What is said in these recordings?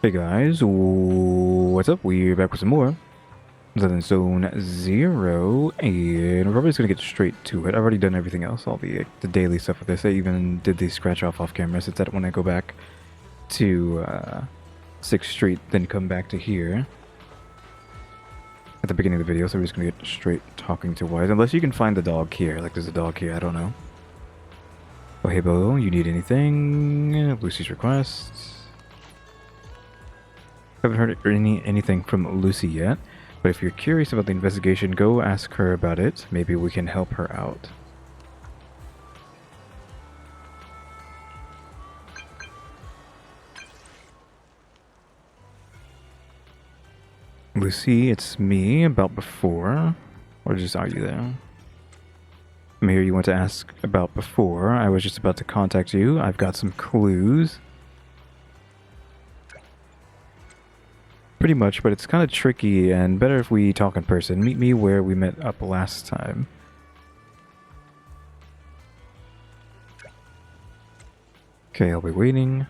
Hey guys, what's up? We're back with some more Zone Zero, and we're probably just gonna get straight to it. I've already done everything else, all the daily stuff with this. I even did the scratch off camera since I don't want to go back to 6th Street, then come back to here at the beginning of the video. So we're just gonna get straight talking to Wise, unless you can find the dog here. Like there's a dog here, I don't know. Oh hey Bo, you need anything? Lucy's request. Haven't heard anything from Lucy yet, but if you're curious about the investigation, go ask her about it. Maybe we can help her out. Lucy, it's me. About before? Or just are you there? I'm here. You want to ask about before. I was just about to contact you. I've got some clues. Pretty much, but it's kind of tricky and better if we talk in person. Meet me where we met up last time. Okay, I'll be waiting.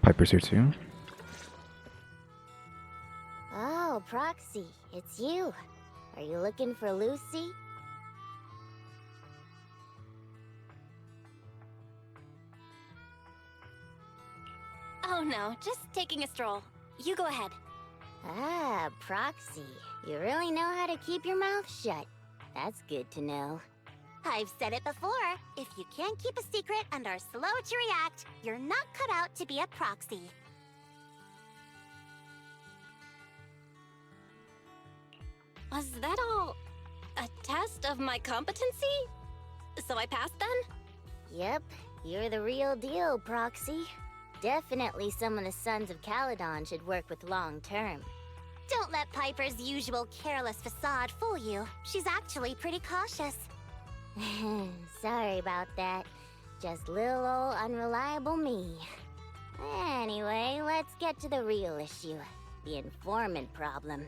Piper's here too. Oh, Proxy, it's you. Are you looking for Lucy? Oh no, just taking a stroll. You go ahead. Ah, Proxy. You really know how to keep your mouth shut. That's good to know. I've said it before. If you can't keep a secret and are slow to react, you're not cut out to be a proxy. Was that all a test of my competency? So I passed then? Yep, you're the real deal, Proxy. Definitely someone the Sons of Caledon should work with long term. Don't let Piper's usual careless facade fool you. She's actually pretty cautious. Sorry about that. Just little old unreliable me. Anyway, let's get to the real issue. The informant problem.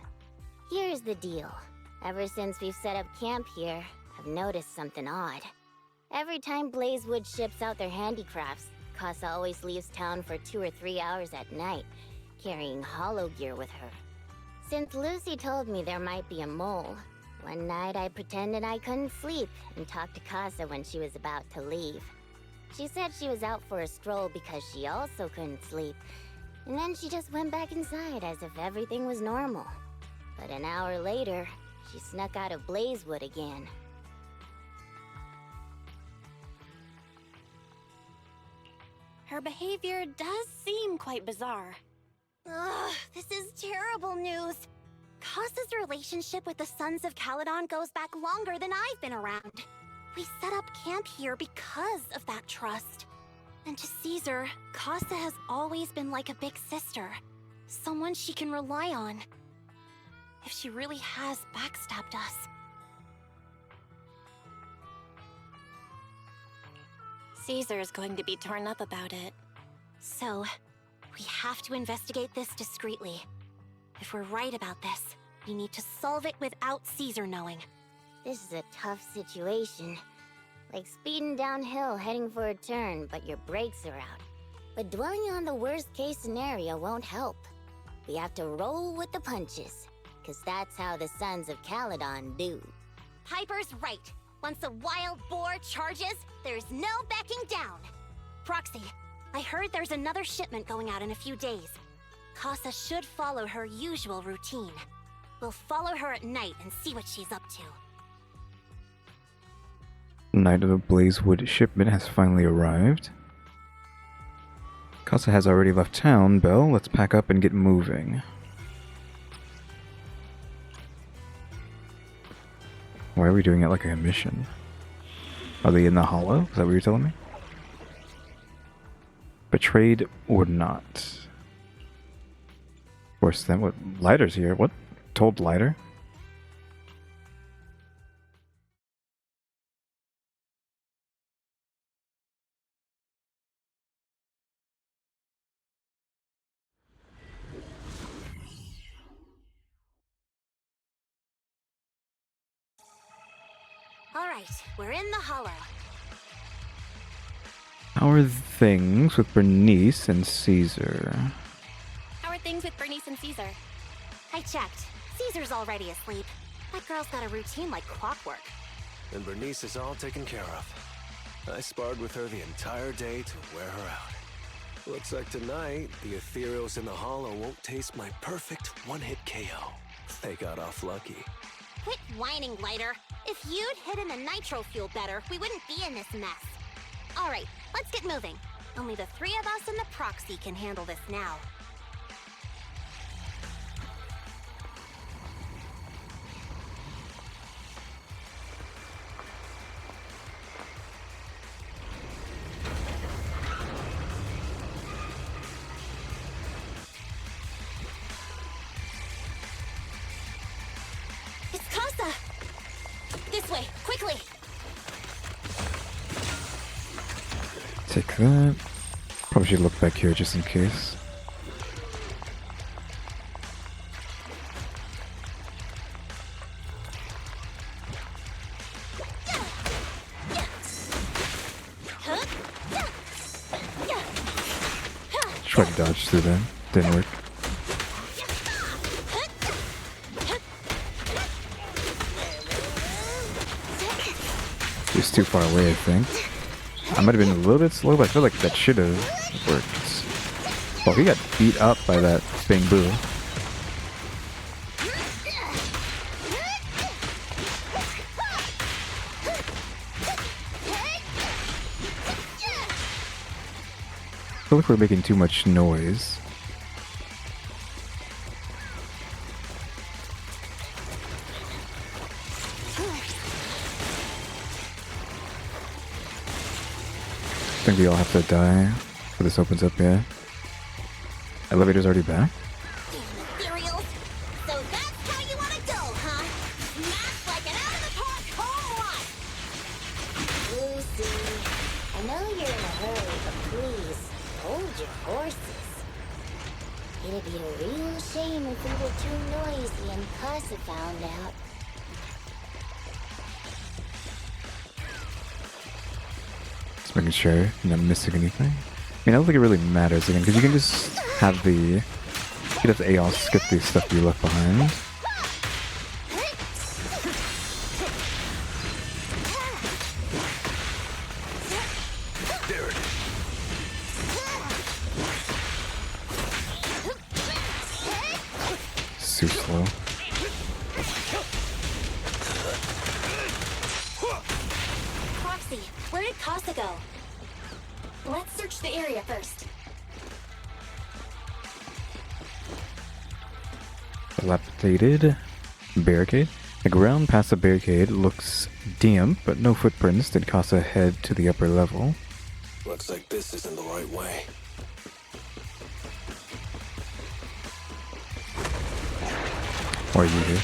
Here's the deal. Ever since we've set up camp here, I've noticed something odd. Every time Blazewood ships out their handicrafts, Casa always leaves town for 2 or 3 hours at night, carrying hollow gear with her. Since Lucy told me there might be a mole, one night I pretended I couldn't sleep and talked to Casa when she was about to leave. She said she was out for a stroll because she also couldn't sleep, and then she just went back inside as if everything was normal. But an hour later, she snuck out of Blazewood again. Her behavior does seem quite bizarre. Ugh, this is terrible news. Casa's relationship with the Sons of Caledon goes back longer than I've been around. We set up camp here because of that trust. And to Caesar, Casa has always been like a big sister. Someone she can rely on. If she really has backstabbed us. Caesar's going to be torn up about it. So, we have to investigate this discreetly. If we're right about this, we need to solve it without Caesar knowing. This is a tough situation. Like speeding downhill heading for a turn, but your brakes are out. But dwelling on the worst case scenario won't help. We have to roll with the punches. Cause that's how the Sons of Caledon do. Piper's right. Once a wild boar charges, there's no backing down. Proxy, I heard there's another shipment going out in a few days. Casa should follow her usual routine. We'll follow her at night and see what she's up to. Night of the Blazewood shipment has finally arrived. Casa has already left town, Belle. Let's pack up and get moving. Why are we doing it like a mission? Are they in the hollow? Is that what you're telling me? Betrayed or not? Of course, then what? Lighter's here. What? Told Lighter? Alright, we're in the hollow. How are things with Bernice and Caesar? How are things with Bernice and Caesar? I checked. Caesar's already asleep. That girl's got a routine like clockwork. And Bernice is all taken care of. I sparred with her the entire day to wear her out. Looks like tonight, the ethereals in the hollow won't taste my perfect one-hit KO. They got off lucky. Quit whining, Lighter. If you'd hidden the nitro fuel better, we wouldn't be in this mess. Alright, let's get moving. Only the three of us and the proxy can handle this now. It's Casa! This way, quickly! Take that. Probably should look back here just in case. Try to dodge through them. Didn't work. He was too far away, I think. I might have been a little bit slow, but I feel like that should have worked. Well, he got beat up by that Bamboo. I feel like we're making too much noise. I think we all have to die before this opens up, yeah. Elevator's already back. Ethereals! So that's how you wanna go, huh? Smash like an out-of-the-park home run! Lucy, I know you're in a hurry, but please, hold your horses. It'd be a real shame if we were too noisy and Casa found out. Just making sure I'm not missing anything. I mean, I don't think it really matters again, because you can just have the... You could have the AOS skip the stuff you left behind. There it is. Too slow. Proxy, where did Casa go? Let's search the area first. Dilapidated barricade. The ground past the barricade looks damp, but no footprints. Did Casa head to the upper level? Looks like this isn't the right way. Or are you here?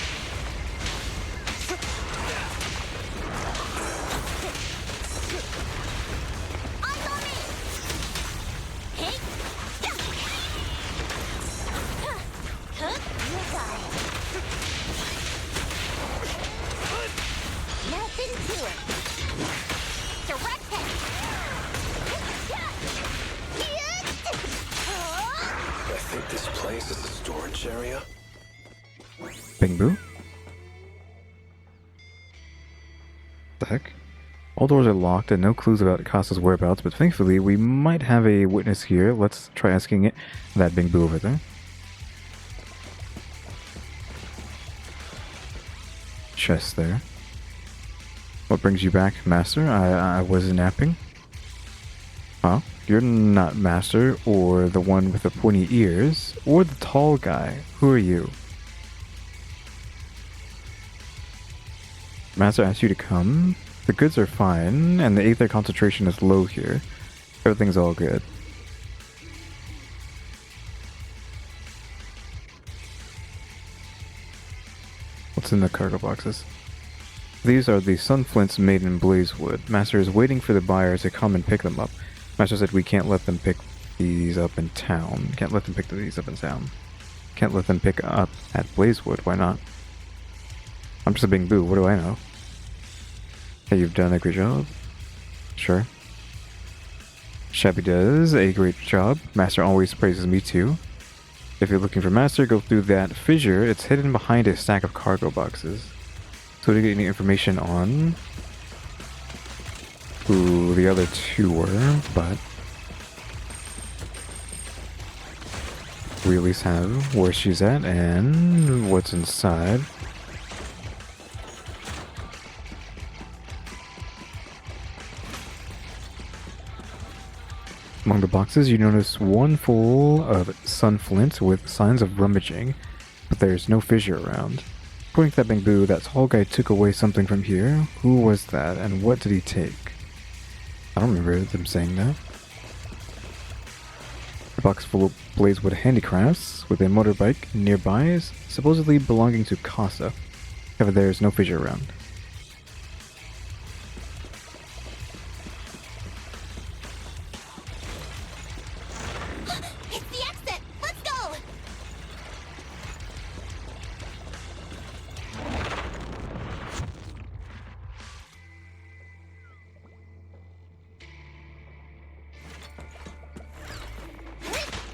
Eyes on me! Hey! You got it. Nothing to it. Direct hit! I think this place is a storage area. Bamboo? The heck? All doors are locked and no clues about Casa's whereabouts, but thankfully we might have a witness here. Let's try asking it. That Bamboo over there. Chest there. What brings you back, Master? I was napping. Huh? You're not Master, or the one with the pointy ears, or the tall guy. Who are you? Master asked you to come. The goods are fine, and the aether concentration is low here. Everything's all good. What's in the cargo boxes? These are the sun flints made in blazewood. Master is waiting for the buyer to come and pick them up. Master said we can't let them pick these up in town. Can't let them pick these up in town. Can't let them pick up at blazewood. Why not? I'm just a Bamboo. What do I know? Hey, you've done a great job. Sure. Shabby does a great job. Master always praises me too. If you're looking for Master, go through that fissure. It's hidden behind a stack of cargo boxes. So to get any information on who the other two were, but we at least have where she's at and what's inside. Among the boxes, you notice one full of sun flint with signs of rummaging, but there's no fissure around. According to that bamboo, that tall guy took away something from here. Who was that, and what did he take? I don't remember them saying that. A box full of Blazewood handicrafts with a motorbike nearby, supposedly belonging to Casa. However, there's no fissure around. It's the exit! Let's go!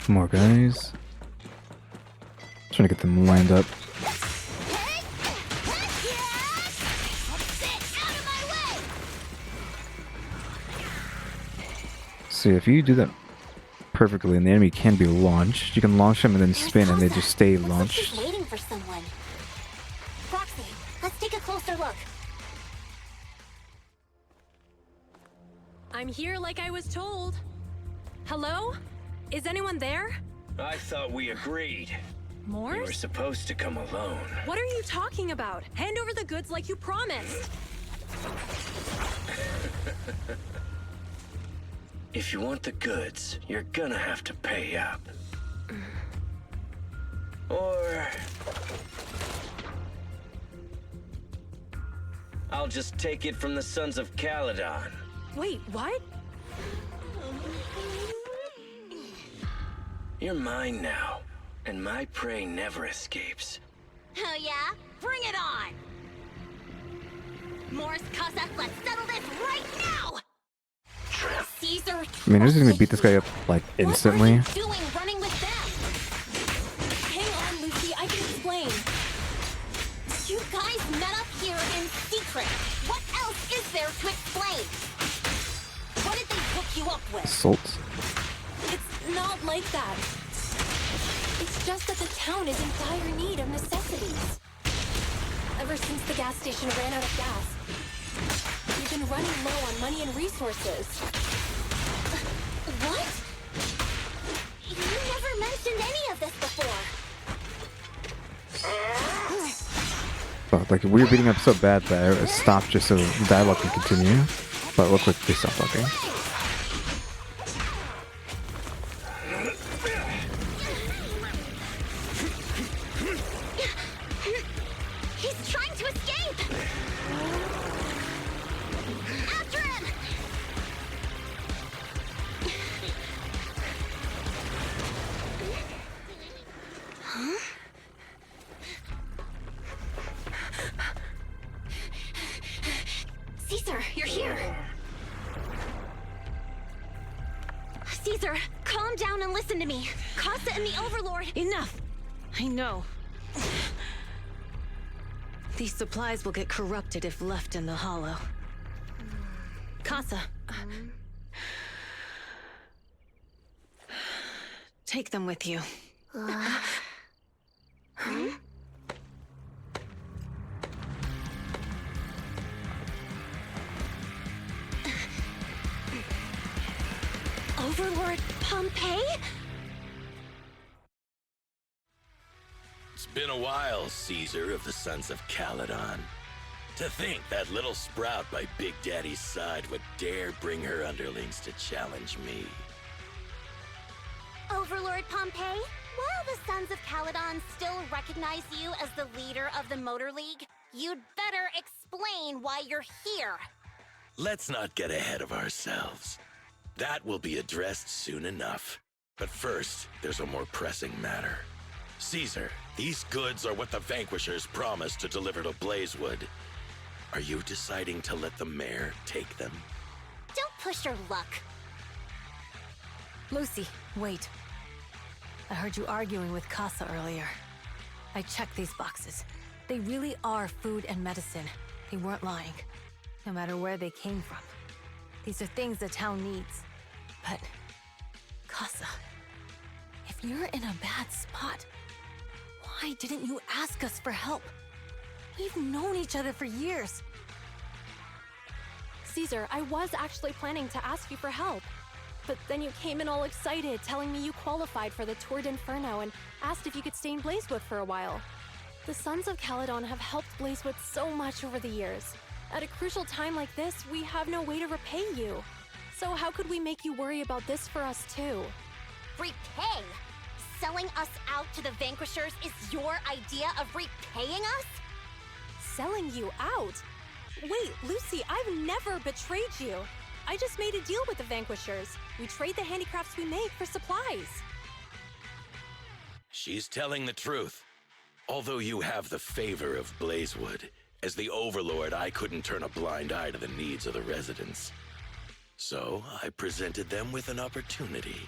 More guys. Trying to get them lined up. See, if you do that perfectly and the enemy can be launched, you can launch them and then spin and they just stay launched. She's waiting for someone. Roxy, let's take a closer look. I'm here like I was told. Hello? Is anyone there? I thought we agreed. You were Morse? supposed to come alone. What are you talking about? Hand over the goods like you promised. If you want the goods, you're gonna have to pay up. Or... I'll just take it from the Sons of Caledon. Wait, what? You're mine now, and my prey never escapes. Oh yeah? Bring it on! Morse, Casa, let's settle this right now! Caesar, I mean, this is gonna beat this guy up like instantly. What are you doing running with them? Hang on, Lucy, I can explain. You guys met up here in secret. What else is there to explain? What did they hook you up with? Assault. It's not like that. It's just that the town is in dire need of necessities. Ever since the gas station ran out of gas, we've been running low on money and resources. What? You never mentioned any of this before. But like we were beating up so bad that it stopped just so the dialogue can continue. But it looks like they stopped talking. He's trying to escape! After him! Huh? Caesar, you're here! Caesar, calm down and listen to me. Casa and the Overlord... Enough! I know. These supplies will get corrupted if left in the hollow. Casa. Take them with you. Overlord Pompeii? It's been a while, Caesar of the Sons of Caledon. To think that little sprout by Big Daddy's side would dare bring her underlings to challenge me. Overlord Pompeii, while the Sons of Caledon still recognize you as the leader of the Motor League, you'd better explain why you're here. Let's not get ahead of ourselves. That will be addressed soon enough. But first, there's a more pressing matter. Caesar, these goods are what the Vanquishers promised to deliver to Blazewood. Are you deciding to let the mayor take them? Don't push your luck. Lucy, wait. I heard you arguing with Casa earlier. I checked these boxes. They really are food and medicine. They weren't lying, no matter where they came from. These are things the town needs. But, Casa, if you're in a bad spot, why didn't you ask us for help? We've known each other for years. Caesar, I was actually planning to ask you for help. But then you came in all excited, telling me you qualified for the Tour d'Inferno and asked if you could stay in Blazewood for a while. The Sons of Caledon have helped Blazewood so much over the years. At a crucial time like this, we have no way to repay you. So how could we make you worry about this for us too? Repay? Selling us out to the Vanquishers is your idea of repaying us? Selling you out? Wait, Lucy, I've never betrayed you. I just made a deal with the Vanquishers. We trade the handicrafts we make for supplies. She's telling the truth. Although you have the favor of Blazewood, as the Overlord, I couldn't turn a blind eye to the needs of the residents. So I presented them with an opportunity.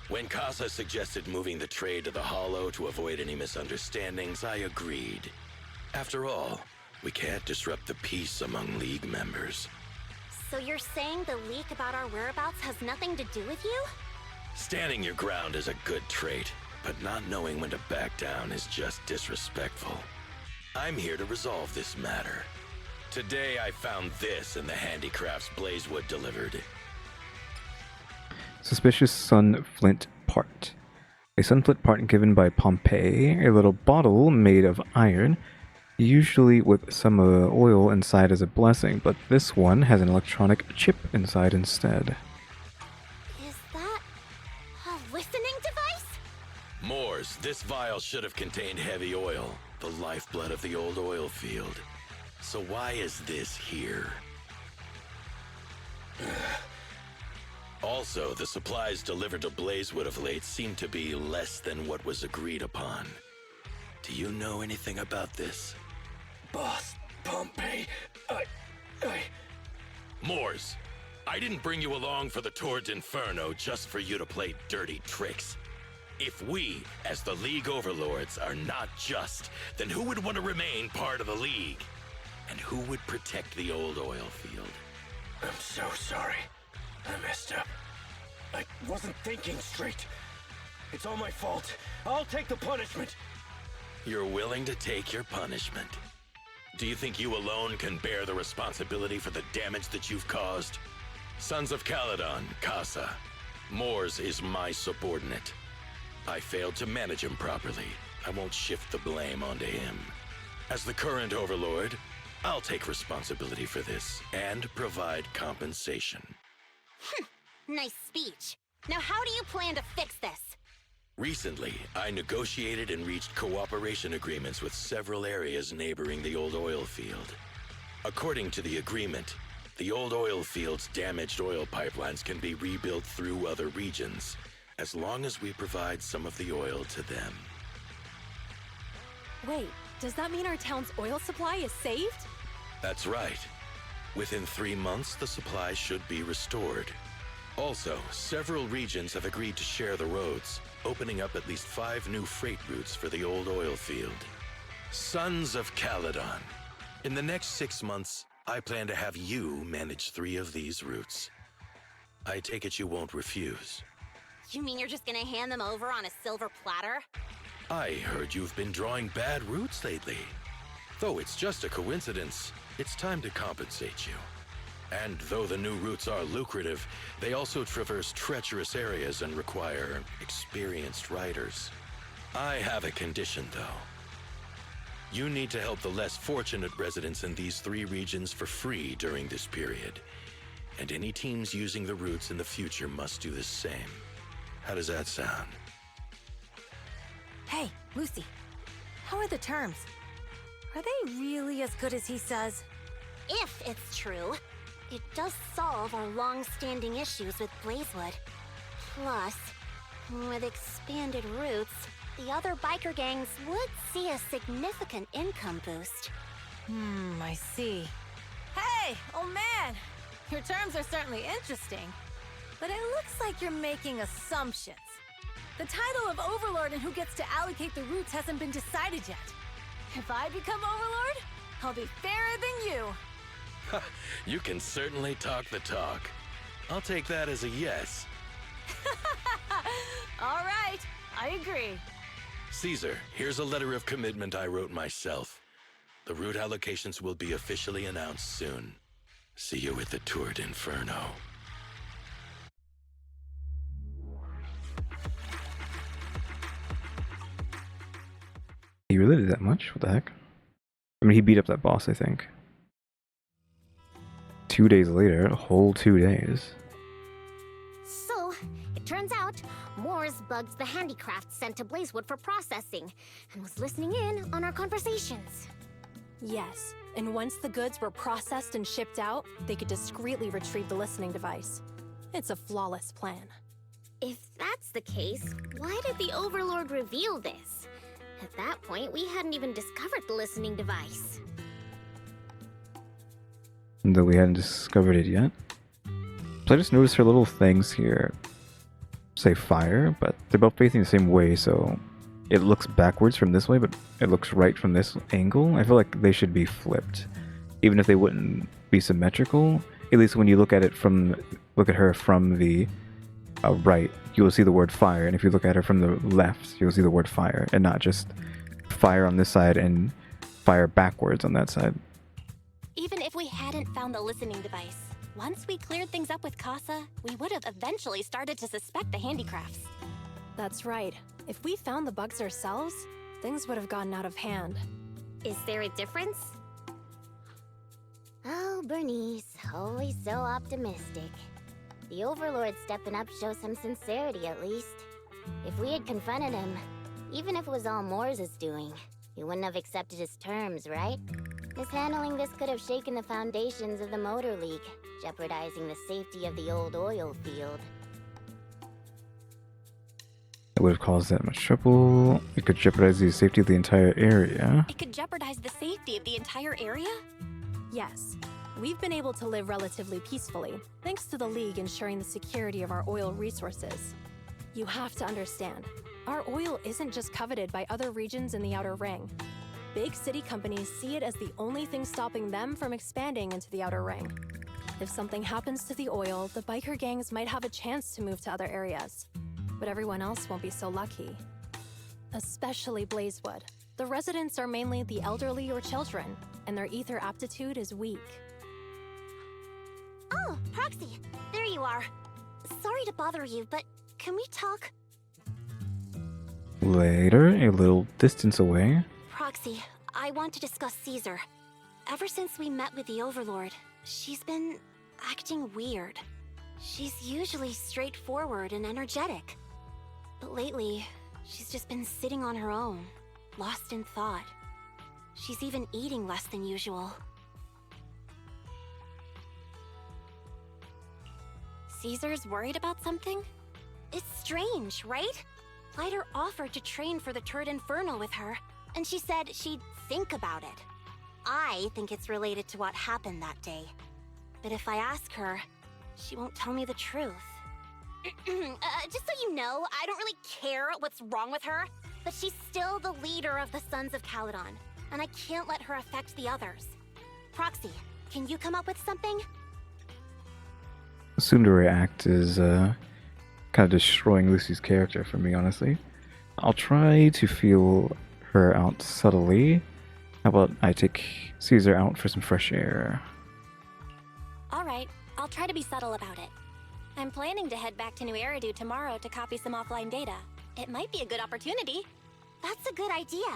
When Casa suggested moving the trade to the Hollow to avoid any misunderstandings, I agreed. After all, we can't disrupt the peace among League members. So you're saying the leak about our whereabouts has nothing to do with you? Standing your ground is a good trait, but not knowing when to back down is just disrespectful. I'm here to resolve this matter. Today I found this in the handicrafts Blazewood delivered. Suspicious sunflint part. A sunflint part given by Pompeii, a little bottle made of iron, usually with some oil inside as a blessing, but this one has an electronic chip inside instead. Is that a listening device? Moors, this vial should have contained heavy oil, the lifeblood of the old oil field. So why is this here? Also, the supplies delivered to Blazewood of late seem to be less than what was agreed upon. Do you know anything about this? Boss, Pompeii, Moors, I didn't bring you along for the Tour d'Inferno just for you to play dirty tricks. If we, as the League Overlords, are not just, then who would want to remain part of the League? And who would protect the old oil field? I'm so sorry. I messed up. I wasn't thinking straight. It's all my fault. I'll take the punishment. You're willing to take your punishment. Do you think you alone can bear the responsibility for the damage that you've caused? Sons of Caledon, Casa. Moors is my subordinate. I failed to manage him properly. I won't shift the blame onto him. As the current Overlord, I'll take responsibility for this and provide compensation. Nice speech. Now how do you plan to fix this? Recently, I negotiated and reached cooperation agreements with several areas neighboring the old oil field. According to the agreement, the old oil field's damaged oil pipelines can be rebuilt through other regions, as long as we provide some of the oil to them. Wait, does that mean our town's oil supply is saved? That's right. Within 3 months, the supply should be restored. Also, several regions have agreed to share the roads, opening up at least 5 new freight routes for the old oil field. Sons of Caledon. In the next 6 months, I plan to have you manage 3 of these routes. I take it you won't refuse. You mean you're just gonna hand them over on a silver platter? I heard you've been drawing bad routes lately. Though it's just a coincidence, it's time to compensate you. And though the new routes are lucrative, they also traverse treacherous areas and require experienced riders. I have a condition, though. You need to help the less fortunate residents in these 3 regions for free during this period. And any teams using the routes in the future must do the same. How does that sound? Hey, Lucy. How are the terms? Are they really as good as he says? If it's true, it does solve our long-standing issues with Blazewood. Plus, with expanded routes, the other biker gangs would see a significant income boost. I see. Okay, oh man. Your terms are certainly interesting. But it looks like you're making assumptions. The title of Overlord and who gets to allocate the roots hasn't been decided yet. If I become Overlord, I'll be fairer than you. You can certainly talk the talk. I'll take that as a yes. All right, I agree. Caesar, here's a letter of commitment I wrote myself. The route allocations will be officially announced soon. See you at the Tour d'Inferno. He really did that much? What the heck? I mean, he beat up that boss, I think. 2 days later, a whole 2 days. So, it turns out, Moores bugged the handicraft sent to Blazewood for processing, and was listening in on our conversations. Yes, and once the goods were processed and shipped out, they could discreetly retrieve the listening device. It's a flawless plan. If that's the case, why did the Overlord reveal this? At that point, we hadn't even discovered the listening device. Though we hadn't discovered it yet. So I just noticed her little things here say fire, but they're both facing the same way, so it looks backwards from this way, but it looks right from this angle. I feel like they should be flipped. Even if they wouldn't be symmetrical, at least when you look at her from the right, you will see the word fire, and if you look at her from the left, you'll see the word fire, and not just fire on this side and fire backwards on that side. Even if we hadn't found the listening device, once we cleared things up with Casa, we would have eventually started to suspect the handicrafts. That's right. If we found the bugs ourselves, things would have gotten out of hand. Is there a difference? Oh, Bernice, always so optimistic. The Overlord stepping up shows some sincerity, at least. If we had confronted him, even if it was all Moores' doing, he wouldn't have accepted his terms, right? Mishandling this could have shaken the foundations of the Motor League, jeopardizing the safety of the old oil field. It would have caused that much trouble. It could jeopardize the safety of the entire area. It could jeopardize the safety of the entire area? Yes. We've been able to live relatively peacefully, thanks to the League ensuring the security of our oil resources. You have to understand, our oil isn't just coveted by other regions in the Outer Ring. Big city companies see it as the only thing stopping them from expanding into the Outer Ring. If something happens to the oil, the biker gangs might have a chance to move to other areas. But everyone else won't be so lucky. Especially Blazewood. The residents are mainly the elderly or children, and their ether aptitude is weak. Oh, Proxy, there you are. Sorry to bother you, but can we talk? Later, a little distance away. Proxy, I want to discuss Caesar. Ever since we met with the Overlord, she's been acting weird. She's usually straightforward and energetic. But lately, she's just been sitting on her own, lost in thought. She's even eating less than usual. Caesar's worried about something? It's strange, right? Lighter offered to train for the Tour d'Inferno with her, and she said she'd think about it. I think it's related to what happened that day. But if I ask her, she won't tell me the truth. Just so you know, I don't really care what's wrong with her, but she's still the leader of the Sons of Caledon, and I can't let her affect the others. Proxy, can you come up with something? Soon to react is kind of destroying Lucy's character for me, honestly. I'll try to feel her out subtly. How about I take Caesar out for some fresh air? Alright, I'll try to be subtle about it. I'm planning to head back to New Eridu tomorrow to copy some offline data. It might be a good opportunity. That's a good idea.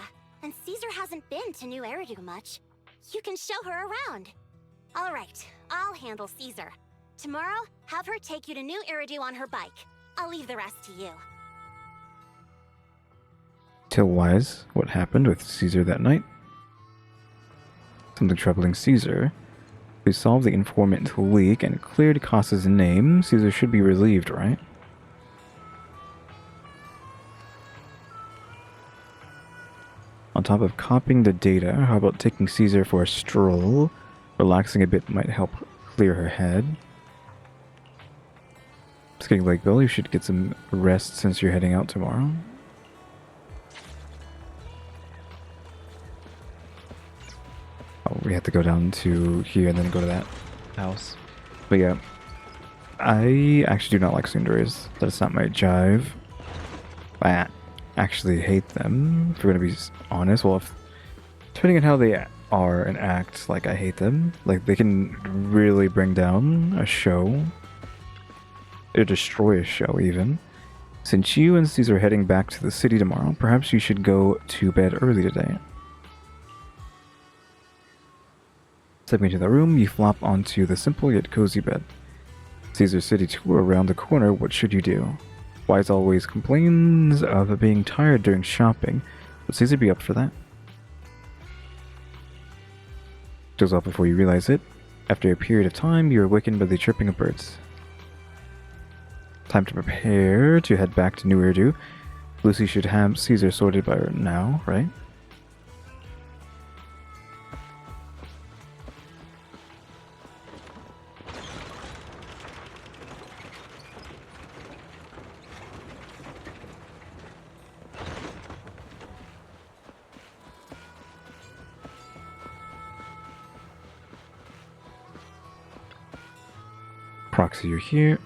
And Caesar hasn't been to New Eridu much. You can show her around. Alright, I'll handle Caesar. Tomorrow, have her take you to New Eridu on her bike. I'll leave the rest to you. Tell Wise what happened with Caesar that night. Something troubling Caesar. We solved the informant leak and cleared Casa's name. Caesar should be relieved, right? On top of copying the data, how about taking Caesar for a stroll Relaxing a bit might help clear her head. It's getting late, Bill. You should get some rest since you're heading out tomorrow. Oh, we have to go down to here and then go to that house. But yeah, I actually do not like tsunderes. That's not my jive. I actually hate them, if we're gonna be honest. Well, depending on how they are and act, like, I hate them. Like, they can really bring down a show. Or destroy a show, even. Since you and Caesar are heading back to the city tomorrow, perhaps you should go to bed early today. Stepping into the room, you flop onto the simple yet cozy bed. Caesar's city tour around the corner, what should you do? Wise always complains of being tired during shopping. Would Caesar be up for that? Goes off before you realize it. After a period of time, you're awakened by the chirping of birds. Time to prepare to head back to New Eridu. Lucy should have Caesar sorted by now, right? Proxy, you're here.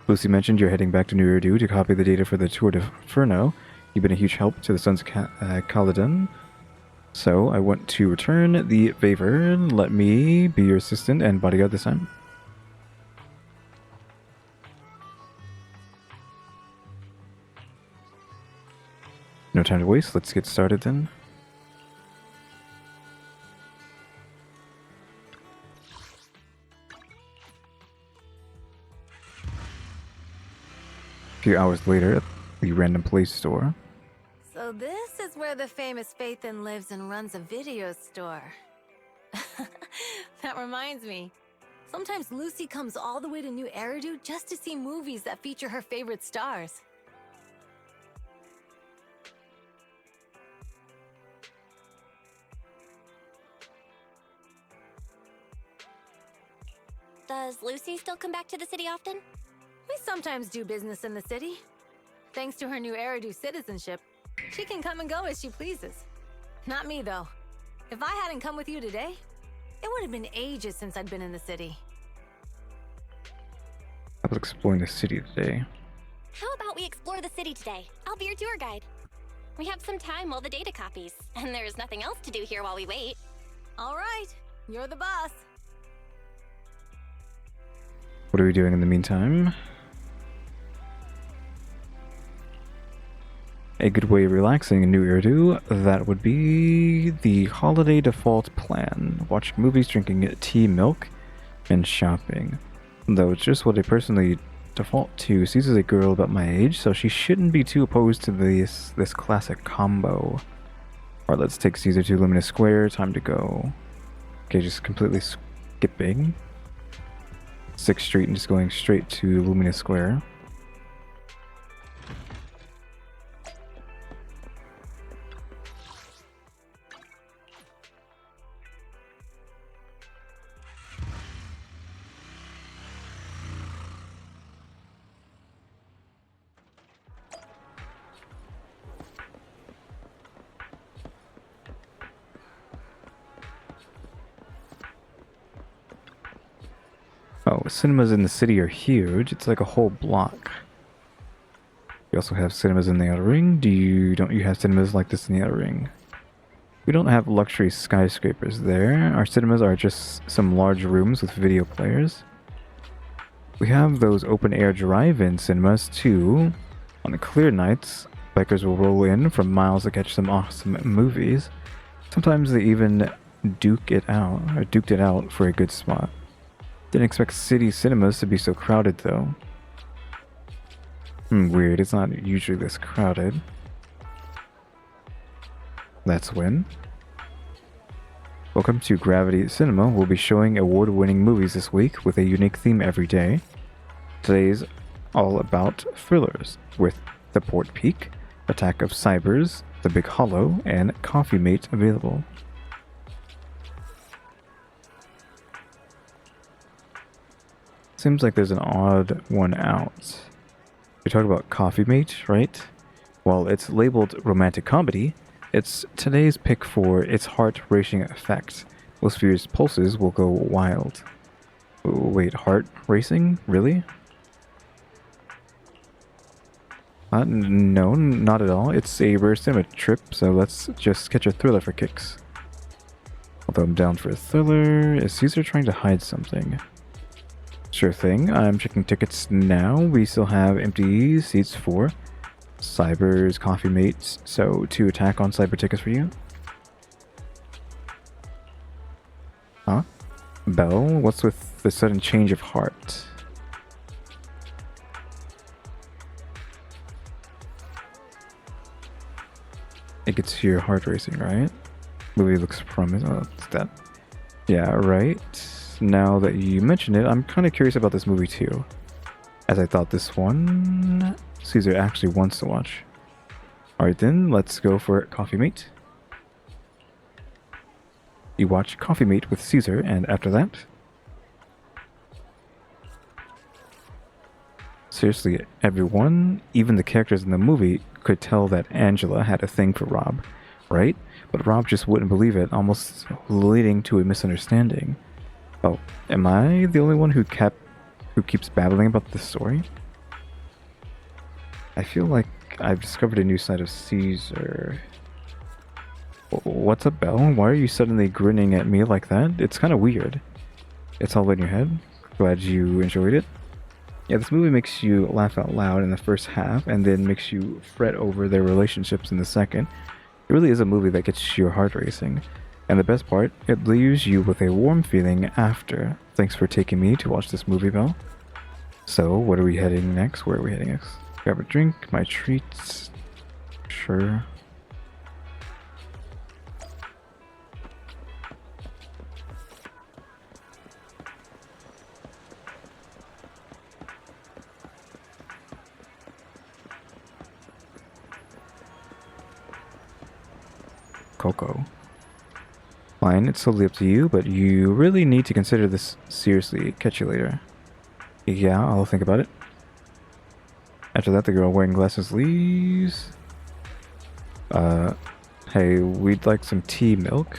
Lucy mentioned you're heading back to New Eridu to copy the data for the Tour de Inferno. You've been a huge help to the Sons of Caledon. So, I want to return the favor. Let me be your assistant and bodyguard this time. No time to waste. Let's get started then. A few hours later at the Random Place store. So this is where the famous Phaethon lives and runs a video store. That reminds me. Sometimes Lucy comes all the way to New Eridu just to see movies that feature her favorite stars. Does Lucy still come back to the city often? We sometimes do business in the city. Thanks to her New Eridu citizenship, she can come and go as she pleases. Not me, though. If I hadn't come with you today, it would have been ages since I'd been in the city. I was exploring the city today. How about we explore the city today? I'll be your tour guide. We have some time while the data copies, and there's nothing else to do here while we wait. All right, you're the boss. What are we doing in the meantime? A good way of relaxing in New Eridu, that would be the holiday default plan. Watching movies, drinking tea, milk, and shopping. Though it's just what I personally default to. Caesar's a girl about my age, so she shouldn't be too opposed to this classic combo. Alright, let's take Caesar to Luminous Square. Time to go. Okay, just completely skipping 6th Street and just going straight to Luminous Square. Oh, cinemas in the city are huge. It's like a whole block. You also have cinemas in the Outer Ring. Don't you have cinemas like this in the Outer Ring? We don't have luxury skyscrapers there. Our cinemas are just some large rooms with video players. We have those open-air drive-in cinemas too. On the clear nights, bikers will roll in from miles to catch some awesome movies. Sometimes they even duked it out for a good spot. Didn't expect city cinemas to be so crowded though. Weird, it's not usually this crowded. That's when. Welcome to Gravity Cinema. We'll be showing award-winning movies this week with a unique theme every day. Today's all about thrillers with The Port Peak, Attack of Cybers, The Big Hollow, and Coffee Mate available. Seems like there's an odd one out. We talk about Coffee Mate, right? While it's labeled romantic comedy, it's today's pick for its heart-racing effect. Most viewers' pulses will go wild. Wait, heart racing? Really? No, not at all. It's a rare cinema trip, so let's just catch a thriller for kicks. Although I'm down for a thriller. Is Caesar trying to hide something? Sure thing. I'm checking tickets now. We still have empty seats for Cyber's Coffee Mates, so 2 attack on Cyber tickets for you. Huh? Belle, what's with the sudden change of heart? It gets your heart racing, right? Movie looks promising. Oh, it's that. Yeah, right. Now that you mention it, I'm kind of curious about this movie too. As I thought this one, Caesar actually wants to watch. Alright then, let's go for Coffee Mate. You watch Coffee Mate with Caesar, and after that... Seriously, everyone, even the characters in the movie, could tell that Angela had a thing for Rob, right? But Rob just wouldn't believe it, almost leading to a misunderstanding. Oh, am I the only one who keeps babbling about this story? I feel like I've discovered a new side of Caesar. What's up, Belle? Why are you suddenly grinning at me like that? It's kind of weird. It's all in your head. Glad you enjoyed it. Yeah, this movie makes you laugh out loud in the first half and then makes you fret over their relationships in the second. It really is a movie that gets your heart racing. And the best part, it leaves you with a warm feeling after. Thanks for taking me to watch this movie, Belle. So, what are we heading next? Where are we heading next? Grab a drink, my treats. Sure. Coco. Fine, it's totally up to you, but you really need to consider this seriously. Catch you later. Yeah, I'll think about it. After that, the girl wearing glasses leaves. Hey, we'd like some tea milk.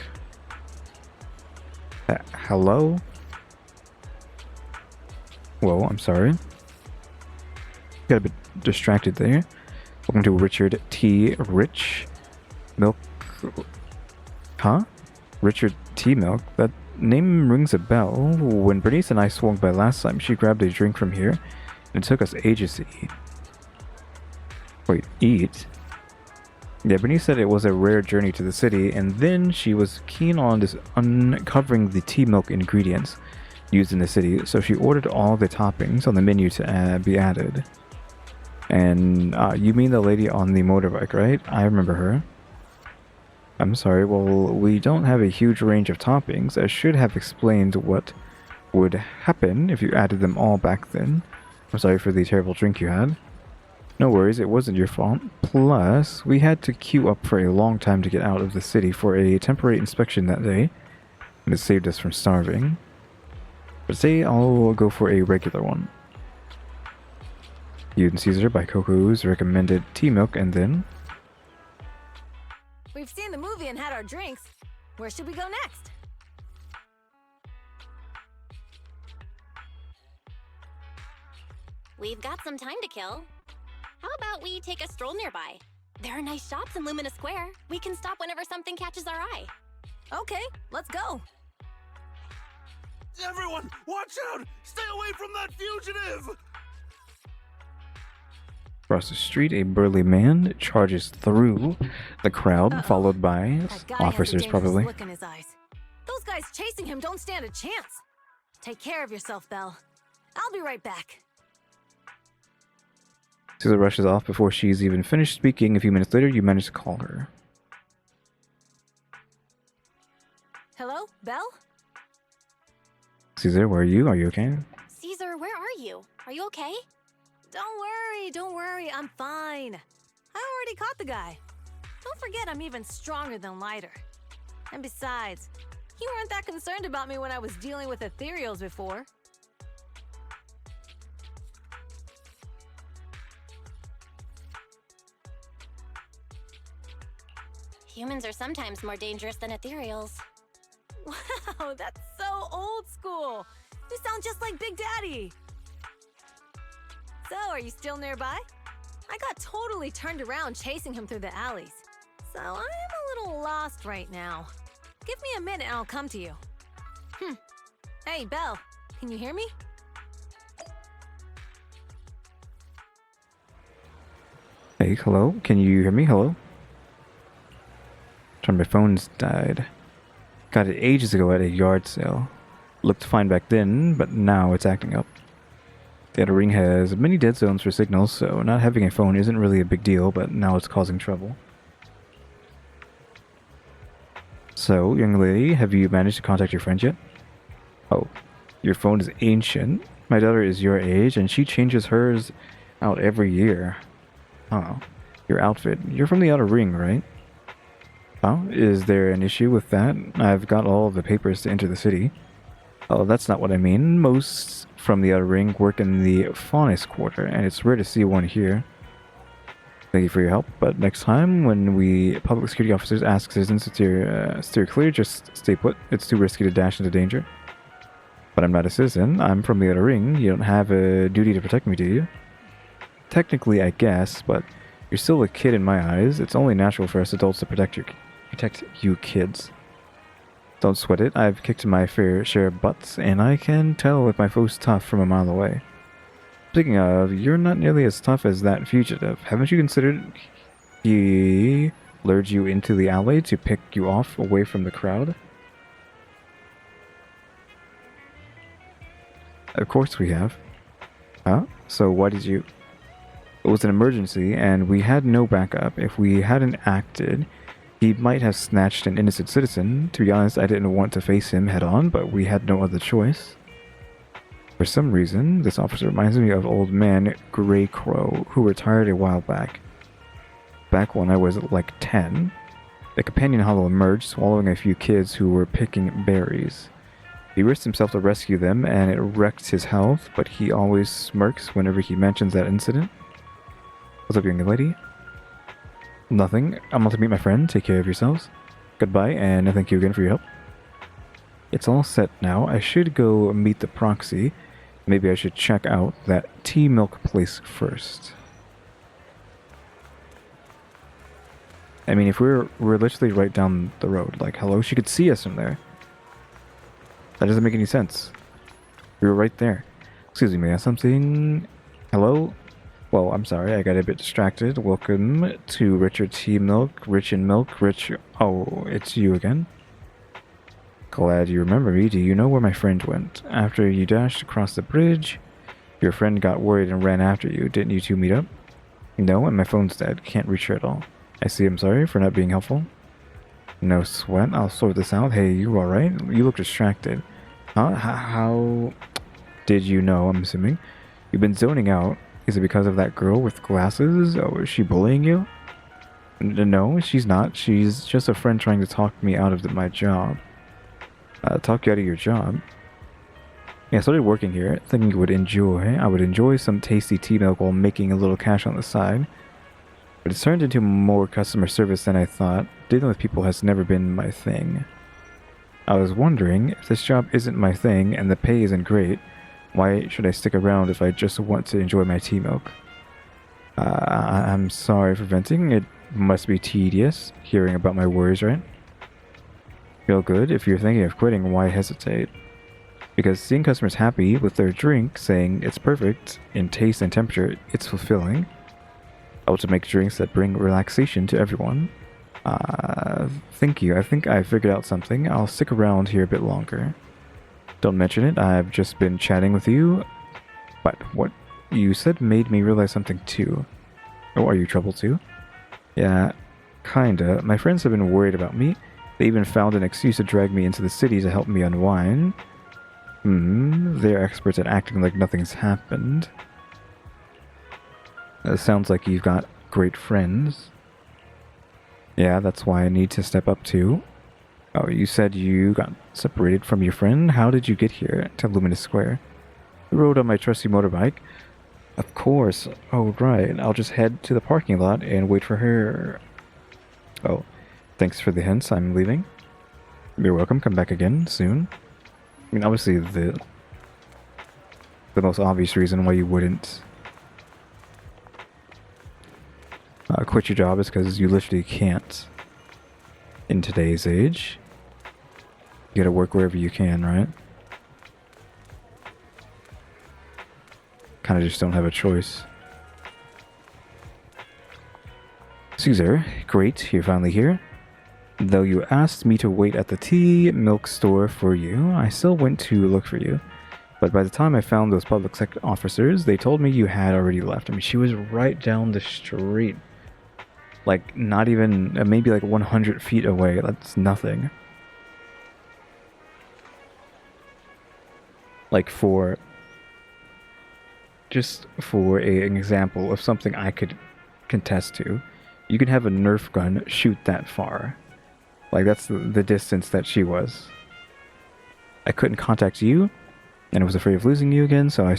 Hello? Whoa, I'm sorry. Got a bit distracted there. Welcome to Richard T. Rich. Milk. Huh? Richard T. Milk? That name rings a bell. When Bernice and I swung by last time, she grabbed a drink from here, and it took us ages to eat. Wait, eat? Yeah, Bernice said it was a rare journey to the city, and then she was keen on uncovering the tea milk ingredients used in the city, so she ordered all the toppings on the menu to be added. And, you mean the lady on the motorbike, right? I remember her. I'm sorry, well, we don't have a huge range of toppings. I should have explained what would happen if you added them all back then. I'm sorry for the terrible drink you had. No worries, it wasn't your fault. Plus, we had to queue up for a long time to get out of the city for a temporary inspection that day, and it saved us from starving. But today, I'll go for a regular one. You and Caesar by Coco's recommended tea milk, and then... We've seen the movie and had our drinks. Where should we go next? We've got some time to kill. How about we take a stroll nearby? There are nice shops in Lumina Square. We can stop whenever something catches our eye. Okay, let's go. Everyone, watch out! Stay away from that fugitive! Across the street, a burly man charges through the crowd, followed by That guy officers, has a dangerous probably. look in his eyes. Those guys chasing him don't stand a chance. Take care of yourself, Belle. I'll be right back. Caesar rushes off before she's even finished speaking. A few minutes later, you manage to call her. Hello, Belle? Caesar, where are you? Are you okay? Caesar, where are you? Are you okay? Don't worry, I'm fine. I already caught the guy. Don't forget I'm even stronger than lighter. And besides, you weren't that concerned about me when I was dealing with ethereals before. Humans are sometimes more dangerous than ethereals. Wow, that's so old school. You sound just like Big Daddy. So, are you still nearby? I got totally turned around chasing him through the alleys. So, I'm a little lost right now. Give me a minute and I'll come to you. Hey, Belle, can you hear me? Hey, hello? Can you hear me? Hello? Turn my phone's died. Got it ages ago at a yard sale. Looked fine back then, but now it's acting up. The outer ring has many dead zones for signals, so not having a phone isn't really a big deal, but now it's causing trouble. So, young lady, have you managed to contact your friend yet? Oh, your phone is ancient. My daughter is your age, and she changes hers out every year. Oh, your outfit. You're from the outer ring, right? Oh, is there an issue with that? I've got all of the papers to enter the city. Oh, that's not what I mean. Most from the outer ring work in the Faunus quarter, and it's rare to see one here. Thank you for your help, but next time when public security officers ask citizens to steer clear, just stay put. It's too risky to dash into danger. But I'm not a citizen. I'm from the outer ring. You don't have a duty to protect me, do you? Technically, I guess, but you're still a kid in my eyes. It's only natural for us adults to protect you kids. Don't sweat it. I've kicked my fair share of butts, and I can tell if my foe's tough from a mile away. Speaking of, you're not nearly as tough as that fugitive. Haven't you considered he lured you into the alley to pick you off away from the crowd? Of course we have. Huh? So why did you... It was an emergency, and we had no backup. If we hadn't acted, he might have snatched an innocent citizen. To be honest, I didn't want to face him head-on, but we had no other choice. For some reason, this officer reminds me of old man Grey Crow, who retired a while back. Back when I was like 10. The companion hollow emerged, swallowing a few kids who were picking berries. He risked himself to rescue them, and it wrecked his health, but he always smirks whenever he mentions that incident. What's up, young lady? Nothing. I'm off to meet my friend. Take care of yourselves. Goodbye, and thank you again for your help. It's all set now. I should go meet the proxy. Maybe I should check out that tea milk place first. I mean, if we're literally right down the road. Like, hello? She could see us from there. That doesn't make any sense. We were right there. Excuse me, may I ask something? Hello? Well, I'm sorry, I got a bit distracted. Welcome to Richard Tea Milk, Rich in Milk, Rich... Oh, it's you again? Glad you remember me. Do you know where my friend went? After you dashed across the bridge, your friend got worried and ran after you. Didn't you two meet up? No, and my phone's dead. Can't reach her at all. I see. I'm sorry for not being helpful. No sweat. I'll sort this out. Hey, you alright? You look distracted. Huh? How did you know, I'm assuming? You've been zoning out. Is it because of that girl with glasses? Oh, is she bullying you? No, she's not. She's just a friend trying to talk me out of my job. Talk you out of your job? Yeah, I started working here, thinking I would enjoy some tasty tea milk while making a little cash on the side. But it's turned into more customer service than I thought. Dealing with people has never been my thing. I was wondering, if this job isn't my thing and the pay isn't great, why should I stick around if I just want to enjoy my tea milk? I'm sorry for venting. It must be tedious hearing about my worries, right? Feel good? If you're thinking of quitting, why hesitate? Because seeing customers happy with their drink, saying it's perfect in taste and temperature, it's fulfilling. I want to make drinks that bring relaxation to everyone. Thank you. I think I figured out something. I'll stick around here a bit longer. Don't mention it. I've just been chatting with you. But what you said made me realize something too. Oh, are you troubled too? Yeah, kinda. My friends have been worried about me. They even found an excuse to drag me into the city to help me unwind. They're experts at acting like nothing's happened. Sounds like you've got great friends. Yeah, that's why I need to step up too. Oh, you said you got separated from your friend? How did you get here to Luminous Square? I rode on my trusty motorbike. Of course. Oh, right. I'll just head to the parking lot and wait for her. Oh, Thanks for the hints. I'm leaving. You're welcome. Come back again soon. I mean, obviously the most obvious reason why you wouldn't quit your job is because you literally can't in today's age. You gotta work wherever you can, right? Kinda just don't have a choice. Caesar, great, you're finally here. Though you asked me to wait at the tea milk store for you, I still went to look for you. But by the time I found those public sector officers, they told me you had already left. I mean, she was right down the street. Like, not even, maybe like 100 feet away. That's nothing. Like, just for an example of something I could contest to, you can have a Nerf gun shoot that far. Like, that's the distance that she was. I couldn't contact you, and I was afraid of losing you again, so I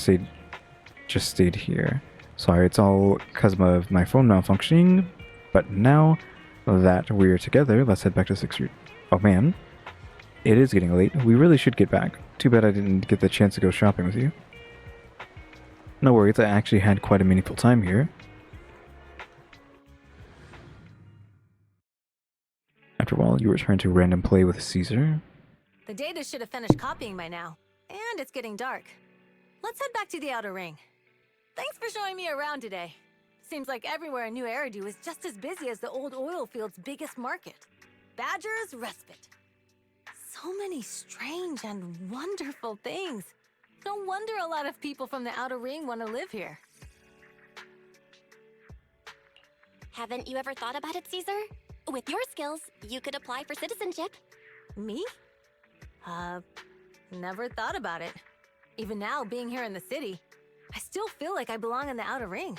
just stayed here. Sorry, it's all because of my phone malfunctioning, but now that we're together, let's head back to 6th Street. Oh man, it is getting late. We really should get back. Too bad I didn't get the chance to go shopping with you. No worries, I actually had quite a meaningful time here. After a while, you return to random play with Caesar. The data should have finished copying by now. And it's getting dark. Let's head back to the outer ring. Thanks for showing me around today. Seems like everywhere in New Eridu is just as busy as the old oil field's biggest market. Badger's Respite. So many strange and wonderful things. No wonder a lot of people from the outer ring want to live here. Haven't you ever thought about it, Caesar? With your skills, you could apply for citizenship. Me? Never thought about it. Even now, being here in the city, I still feel like I belong in the outer ring.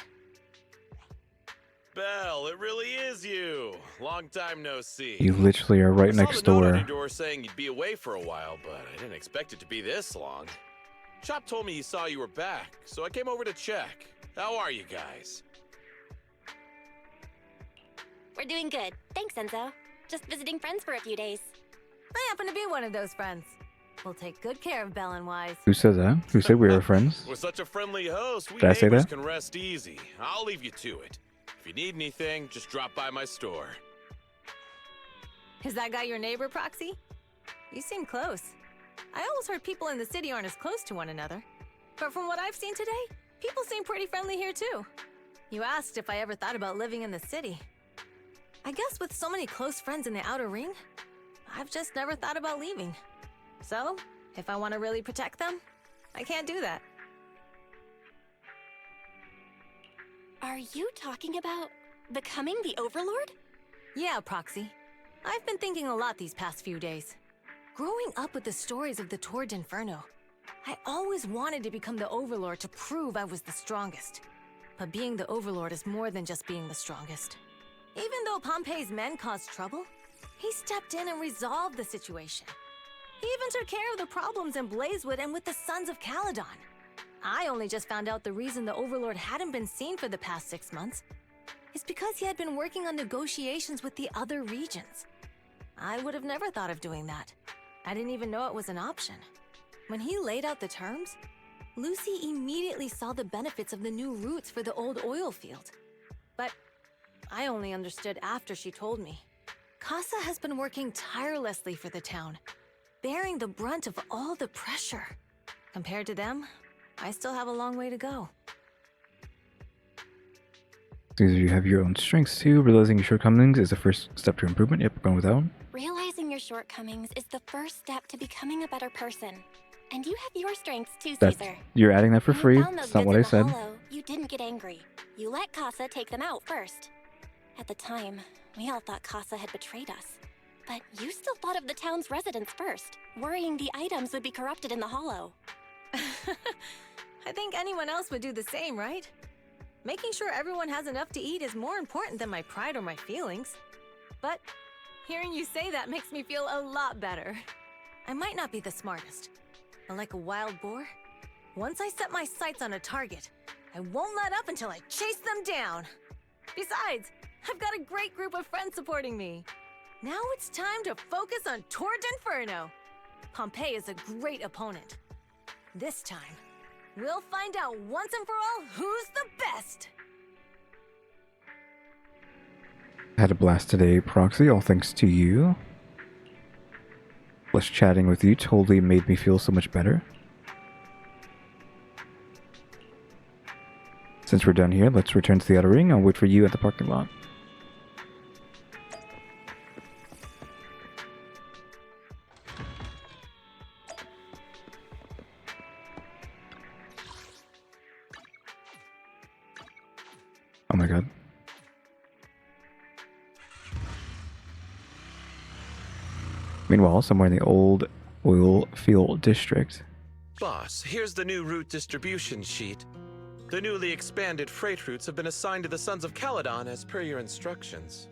Belle, it really is you. Long time no see. You literally are right next I saw the note on door. your door saying you'd be away for a while, but I didn't expect it to be this long. Chop told me he saw you were back, so I came over to check. How are you guys? We're doing good. Thanks, Enzo. Just visiting friends for a few days. I happen to be one of those friends. We'll take good care of Belle and Wise. Who said that? Who said we were friends? With such a friendly host, we Did I say neighbors that? can rest easy. I'll leave you to it. If you need anything, just drop by my store. Is that guy your neighbor, Proxy? You seem close. I always heard people in the city aren't as close to one another. But from what I've seen today, people seem pretty friendly here too. You asked if I ever thought about living in the city. I guess with so many close friends in the outer ring, I've just never thought about leaving. So, if I want to really protect them, I can't do that. Are you talking about becoming the Overlord? Yeah, Proxy. I've been thinking a lot these past few days. Growing up with the stories of the Torrid Inferno, I always wanted to become the Overlord to prove I was the strongest. But being the Overlord is more than just being the strongest. Even though Pompey's men caused trouble, he stepped in and resolved the situation. He even took care of the problems in Blazewood and with the Sons of Caledon. I only just found out the reason the Overlord hadn't been seen for the past 6 months is because he had been working on negotiations with the other regions. I would have never thought of doing that. I didn't even know it was an option. When he laid out the terms, Lucy immediately saw the benefits of the new routes for the old oil field. But I only understood after she told me. Casa has been working tirelessly for the town, bearing the brunt of all the pressure. Compared to them, I still have a long way to go. Caesar, you have your own strengths too. Realizing your shortcomings is the first step to improvement. Yep, going without. Realizing your shortcomings is the first step to becoming a better person. And you have your strengths too, That, Caesar. you're adding that for When you free. found those That's not goods what in I the said. hollow, you didn't get angry. You let Casa take them out first. At the time, we all thought Casa had betrayed us. But you still thought of the town's residents first, worrying the items would be corrupted in the hollow. I think anyone else would do the same, right? Making sure everyone has enough to eat is more important than my pride or my feelings. But hearing you say that makes me feel a lot better. I might not be the smartest, but like a wild boar, once I set my sights on a target, I won't let up until I chase them down. Besides, I've got a great group of friends supporting me. Now it's time to focus on Tord Inferno. Pompeii is a great opponent. This time, we'll find out once and for all who's the best. Had a blast today, Proxy, all thanks to you. Plus chatting with you totally made me feel so much better. Since we're done here, let's return to the outer ring. I'll wait for you at the parking lot. Oh my god. Meanwhile, somewhere in the old oil field district. Boss, here's the new route distribution sheet. The newly expanded freight routes have been assigned to the Sons of Caledon as per your instructions.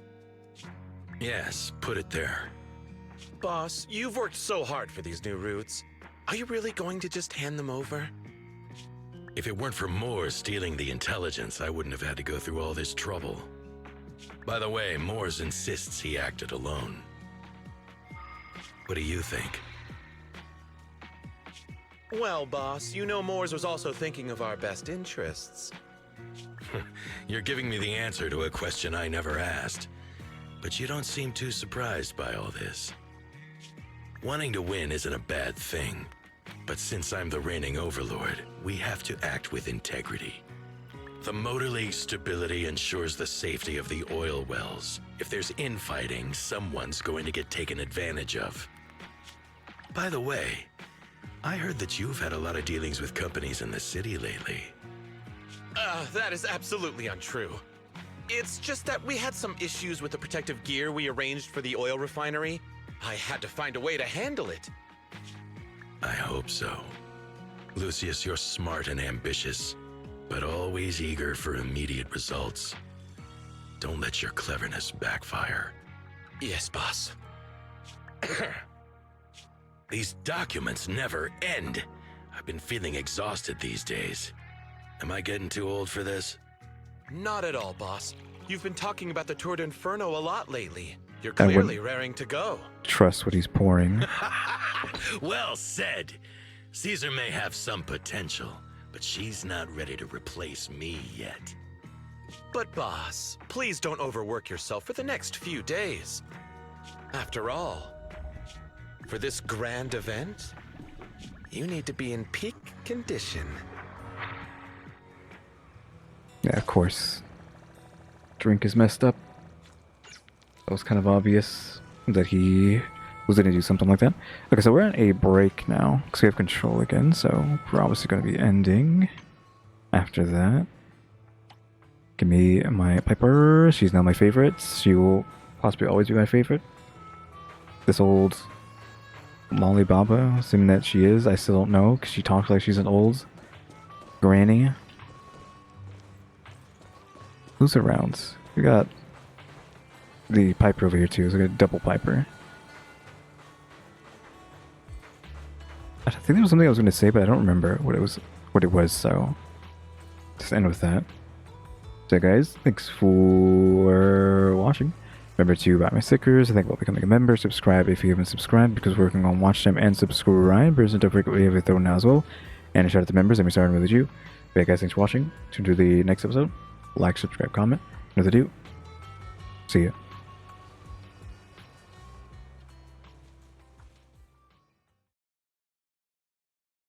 Yes, put it there. Boss, you've worked so hard for these new routes. Are you really going to just hand them over? If it weren't for Moore stealing the intelligence, I wouldn't have had to go through all this trouble. By the way, Moores insists he acted alone. What do you think? Well, boss, you know Moores was also thinking of our best interests. You're giving me the answer to a question I never asked. But you don't seem too surprised by all this. Wanting to win isn't a bad thing. But since I'm the reigning overlord, we have to act with integrity. The Motor League's stability ensures the safety of the oil wells. If there's infighting, someone's going to get taken advantage of. By the way, I heard that you've had a lot of dealings with companies in the city lately. That is absolutely untrue. It's just that we had some issues with the protective gear we arranged for the oil refinery. I had to find a way to handle it. I hope so. Lucius, you're smart and ambitious, but always eager for immediate results. Don't let your cleverness backfire. Yes, boss. These documents never end. I've been feeling exhausted these days. Am I getting too old for this? Not at all, boss. You've been talking about the Tour d'Inferno a lot lately. You're I clearly wouldn't raring to go. trust what he's pouring. Well said. Caesar may have some potential, but she's not ready to replace me yet. But boss, please don't overwork yourself for the next few days. After all, for this grand event, you need to be in peak condition. Yeah, of course. Drink is messed up. That was kind of obvious that he was going to do something like that. Okay, so we're on a break now because we have control again, so we're obviously going to be ending after that. Give me my Piper. She's now my favorite. She will possibly always be my favorite. This old Molly Baba, assuming that she is, I still don't know because she talks like she's an old granny. Who's around? We got the Piper over here too, so we got a double Piper. I think there was something I was going to say, but I don't remember what it was, so just end with that. So guys, thanks for watching. Remember to buy my stickers, I think about becoming a member, subscribe if you haven't subscribed, because we're working on watch time and subscribers, and don't forget we have a throw now as well. And a shout out to members, EmmyStarr and RaleyDrew. But yeah guys, thanks for watching. Tune to the next episode. Like, subscribe, comment. Another do. See ya.